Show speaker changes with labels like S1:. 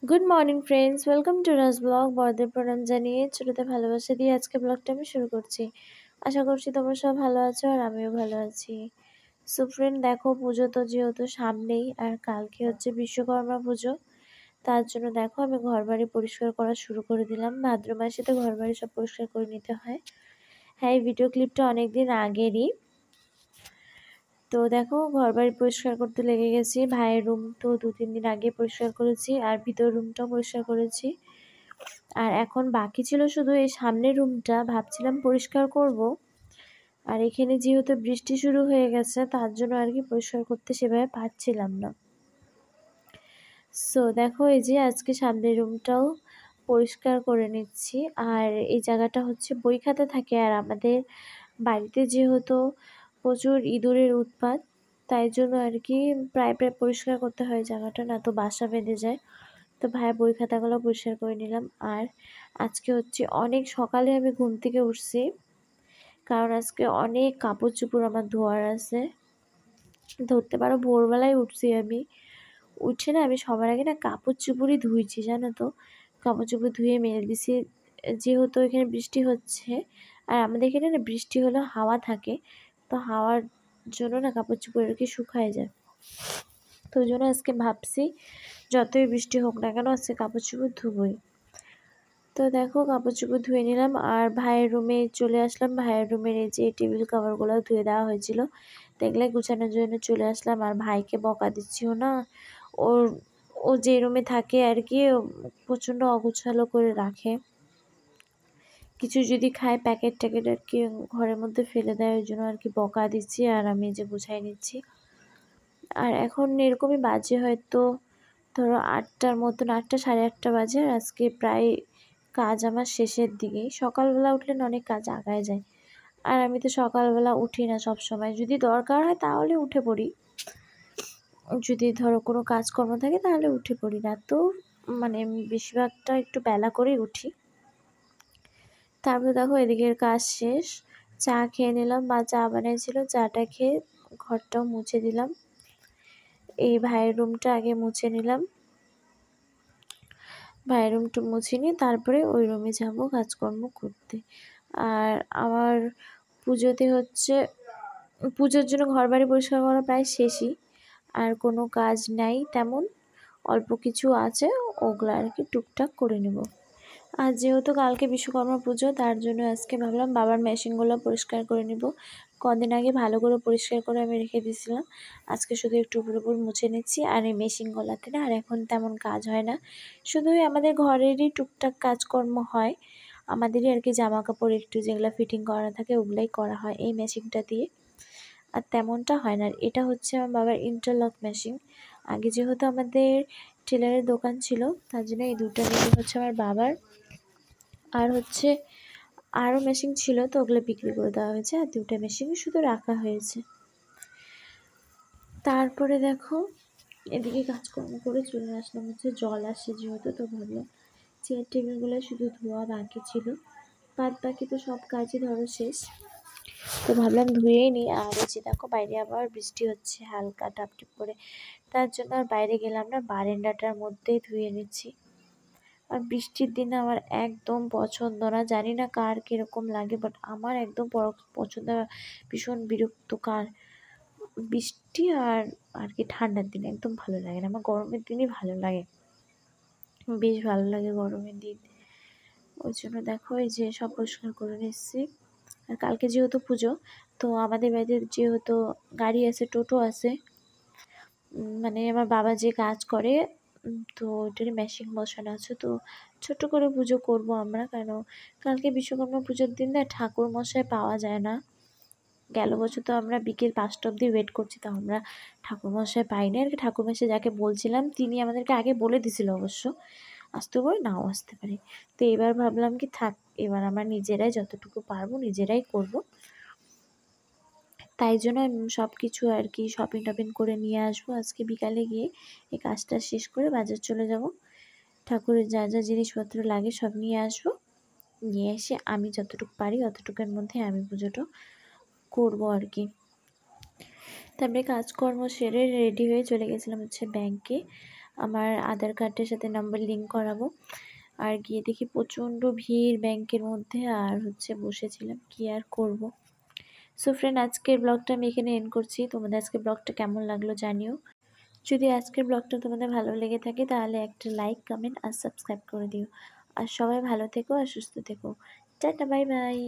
S1: Good morning friends, welcome to Raj blog. বড়দের প্রণাম জানিয়ে ছোটদের ভালোবাসা দিয়ে আজকে ব্লগটা আমি শুরু করছি। আশা করছি তোমরা সব ভালো আছো আর আমিও ভালো আছি। সো ফ্রেন্ড, দেখো পুজো তো যেহেতু সামনেই, আর কালকে হচ্ছে বিশ্বকর্মা পুজো। তার জন্য দেখো আমি ঘর বাড়ি পরিষ্কার করা শুরু করে দিলাম। ভাদ্র মাসে তো ঘর বাড়ি সব পরিষ্কার করে নিতে হয়। হ্যাঁ, এই ভিডিও ক্লিপটা অনেকদিন আগেরই। তো দেখো ঘর বাড়ি পরিষ্কার করতে লেগে গেছি। ভাইয়ের রুম তো 2-3 দিন আগে পরিষ্কার করেছি, আর ভিতর রুমটাও পরিষ্কার করেছি। আর এখন বাকি ছিল শুধু এই সামনের রুমটা, ভাবছিলাম পরিষ্কার করব। আর এখানে যেহেতু বৃষ্টি শুরু হয়ে গেছে, তার জন্য আর কি পরিষ্কার করতে সেভাবে পারছিলাম না। সো দেখো এই যে আজকে সামনের রুমটাও পরিষ্কার করে নিচ্ছি। আর এই জায়গাটা হচ্ছে বই খাতা থাকে, আর আমাদের বাড়িতে যেহেতু প্রচুর ইঁদুরের উৎপাত, তাই জন্য আর কি প্রায় পরিষ্কার করতে হয় জায়গাটা, না তো বাসা বেঁধে যায়। তো ভাইয়ের বই খাতাগুলো পরিষ্কার করে নিলাম। আর আজকে হচ্ছে অনেক সকালে আমি ঘুম থেকে উঠছি, কারণ আজকে অনেক কাপড় চোপড় আমার ধোয়ার আছে। ধরতে পারো ভোরবেলায় উঠছি আমি। উঠে না আমি সবার আগে না কাপড় চোপড়ই ধুইছি, জানো তো। কাপড় চোপড় ধুয়ে মেলে দিছি, যেহেতু এখানে বৃষ্টি হচ্ছে। আর আমাদের এখানে না বৃষ্টি হলেও হাওয়া থাকে, তো হাওয়ার জন্য না কাপড় চোপড় আর কি শুকায় যায়। তো ওই জন্য আজকে ভাবছি যতই বৃষ্টি হোক না কেন আজকে কাপড় চোপড় ধুবই। তো দেখো কাপড় চোপড় ধুয়ে নিলাম, আর ভাইয়ের রুমে চলে আসলাম। ভাইয়ের রুমের এই যে টেবিল কাভারগুলো ধুয়ে দেওয়া হয়েছিল, দেখলে গুছানোর জন্য চলে আসলাম। আর ভাইকে বকা দিচ্ছিও না, ওর ও যে রুমে থাকে আর কি প্রচণ্ড অগোছালো করে রাখে। কিছু যদি খায় প্যাকেট ট্যাকেট আর কি ঘরের মধ্যে ফেলে দেয়, ওই জন্য আর কি বকা দিচ্ছি, আর আমি যে গুছাই নিচ্ছি। আর এখন এরকমই বাজে হয়তো ধরো 8টার মতন, 8টা সাড়ে 8টা বাজে। আর আজকে প্রায় কাজ আমার শেষের দিকেই। সকালবেলা উঠলে না অনেক কাজ আগায় যায়, আর আমি তো সকালবেলা উঠি না সব সময়। যদি দরকার হয় তাহলে উঠে পড়ি, যদি ধরো কোনো কাজকর্ম থাকে তাহলে উঠে পড়ি, না তো মানে বেশিরভাগটা একটু বেলা করেই উঠি। তারপরে দেখো এদিকের কাজ শেষ, চা খেয়ে নিলাম। মা চা বানিয়েছিল, চাটা খেয়ে ঘরটাও মুছে দিলাম। এই ভাইয়ের রুমটা আগে মুছে নিলাম, ভাইয়ের রুমটা মুছে নিয়ে তারপরে ওই রুমে যাব কাজকর্ম করতে। আর আমার পুজোতে হচ্ছে, পুজোর জন্য ঘর বাড়ি পরিষ্কার করা প্রায় শেষই। আর কোনো কাজ নাই তেমন, অল্প কিছু আছে, ওগুলো আর কি টুকটাক করে নেব। আর যেহেতু কালকে বিশ্বকর্মা পুজো, তার জন্য আজকে ভাবলাম বাবার মেশিনগুলো পরিষ্কার করে নিব। কদিন আগে ভালো করে পরিষ্কার করে আমি রেখে দিয়েছিলাম, আজকে শুধু একটু উপর উপর মুছে নিচ্ছি। আর এই মেশিনগুলোতে না আর এখন তেমন কাজ হয় না, শুধুই আমাদের ঘরেরই টুকটাক কাজকর্ম হয়। আমাদেরই আর কি জামা কাপড় একটু যেগুলো ফিটিং করা থাকে ওগুলাই করা হয় এই মেশিনটা দিয়ে, আর তেমনটা হয় না। এটা হচ্ছে আমার বাবার ইন্টারলক মেশিন। আগে যেহেতু আমাদের টেলারের দোকান ছিল, তার জন্য এই দুটো মেশিন হচ্ছে আমার বাবার। আর হচ্ছে আরও মেশিন ছিল, তো ওগুলো বিক্রি করে দেওয়া হয়েছে, আর দুটো মেশিনই শুধু রাখা হয়েছে। তারপরে দেখো এদিকে কাজকর্ম করে চলে আসলাম, হচ্ছে জল আসে যেহেতু, তো ভাবলাম চেয়ার টেবিলগুলো শুধু ধোয়া বাকি ছিল, বাদ বাকি তো সব কাজই ধরো শেষ। তো ভাবলাম ধুয়েই নিই। আর এই যে দেখো বাইরে আবার বৃষ্টি হচ্ছে হালকা টাপটিপ করে, তার জন্য আর বাইরে গেলাম না, বারান্দাটার মধ্যেই ধুয়ে নিচ্ছি। আর বৃষ্টির দিনে আমার একদম পছন্দ না, জানি না কার কীরকম লাগে, বাট আমার একদম পছন্দ, ভীষণ বিরক্তকার বৃষ্টি। আর আর কি ঠান্ডার দিনে একদম ভালো লাগে না, আমার গরমের দিনই ভালো লাগে, বেশ ভালো লাগে গরমের দিন। ওই জন্য দেখো এই যে সব পরিষ্কার করে নিচ্ছি। আর কালকে যেহেতু পুজো, তো আমাদের বাড়িতে যেহেতু গাড়ি আছে, টোটো আছে, মানে আমার বাবা যে কাজ করে, তো ওইটারই মেশিন বসানো আছে। তো ছোট করে পুজো করব আমরা, কারণ কালকে বিশ্বকর্মা পুজোর দিন না ঠাকুর মশাই পাওয়া যায় না। গেল বছর তো আমরা বিকেল 5টা অবধি ওয়েট করছি, তো আমরা ঠাকুর মশাই পাইনি আর কি। ঠাকুর মশাই যাকে বলছিলাম তিনি আমাদেরকে আগে বলে দিছিল অবশ্য, আসতে পারে নাও আসতে পারে। তো এবার ভাবলাম কি থাক, এবার আমরা নিজেরাই যতটুকু পারবো নিজেরাই করব। তাই জন্য সব কিছু আর কি শপিং টপিং করে নিয়ে আসবো আজকে বিকালে গিয়ে। এই কাজটা শেষ করে বাজার চলে যাব, ঠাকুরের যা যা জিনিসপত্র লাগে সব নিয়ে আসবো। নিয়ে এসে আমি যতটুকু পারি অতটুকুর মধ্যে আমি পুজোটা করবো আর কি। তারপরে কাজকর্ম সেরে রেডি হয়ে চলে গেছিলাম হচ্ছে ব্যাংকে। আমার আধার কার্ডের সাথে নাম্বার লিঙ্ক করাবো। আর গিয়ে দেখি প্রচণ্ড ভিড় ব্যাংকের মধ্যে, আর বসেছিলাম, কি আর করব। সো ফ্রেন্ড, আজকের ব্লগটা আমি এখানে এন্ড করছি। তোমাদের আজকের ব্লগটা কেমন লাগলো জানিও। যদি আজকের ব্লগটা তোমাদের ভালো লেগে থাকে তাহলে একটা লাইক, কমেন্ট আর সাবস্ক্রাইব করে দিও। আর সবাই ভালো থেকো আর সুস্থ থেকো। Tata, bye bye.